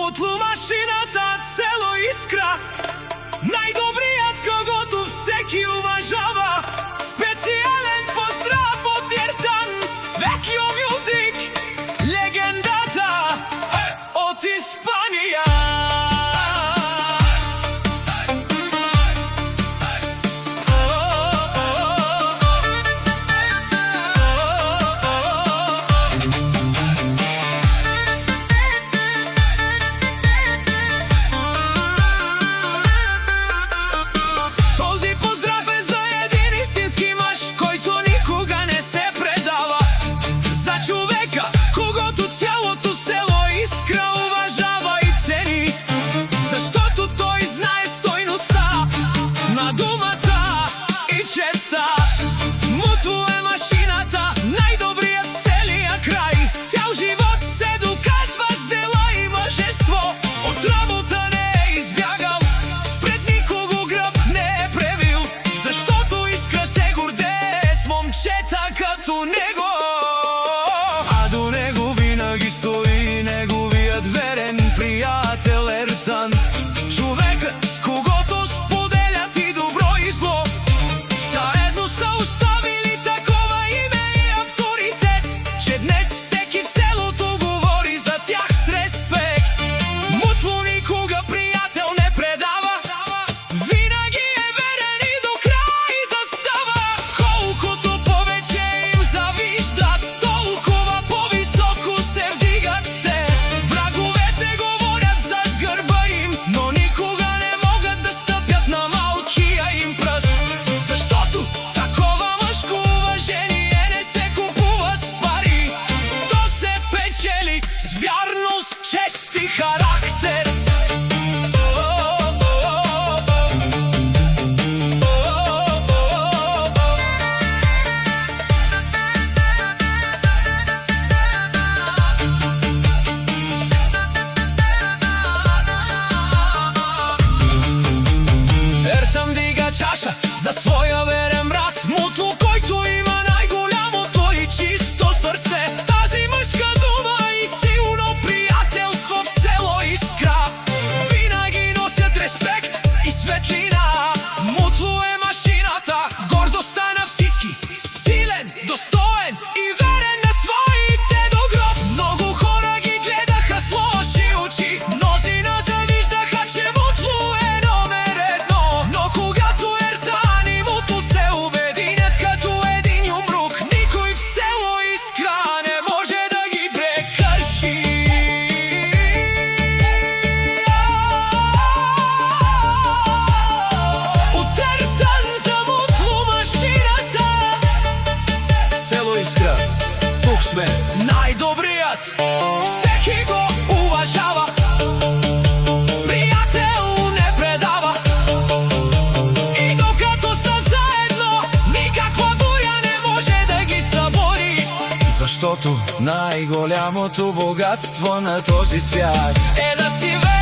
Мутлумашината село Искра, най-добрият, когото всеки уважава. Специален поздрав от Ертан, Свекио Мюзик, легендата от Испания. Стои неговият верен приятел Ертан, човекът, с когото споделят и добро и зло. Заедно са оставили такова име и авторитет, че днес всеки в селото говори за тях с респект. Мутло никога приятел не предава, винаги е верен и до край застава. Колкото повече им завиждат, толкова по-високо се вдигат те. Враговете говорят зад гърба им, но никога не могат да стъпят на малкия им пръст. Защото такова мъжко уважение не се купува с пари, то се печели с вярност, чест и характер. Ертан дига чаша за своя верен брат Мутло, който има най-голямото и чисто сърце. Тази мъжка дума и силно приятелство в село Искра винаги носят респект и светлина. Мутло е машината, гордостта на всички, силен, достоен и верен на своите до гроб. Много хора ги гледаха с лоши очи, мнозина завиждаха, че Мутло е номер едно. Но когато Ертан и Мутло се обединят като един юмрук, никой в село Искра не може да ги прекърши. От Ертан за Мутло машината. Село Искра, тук сме. Най-добрият, всеки го уважава, приятел не предава. И докато са заедно, никаква буря не може да ги събори. Защото най-голямото богатство на този свят е да си верен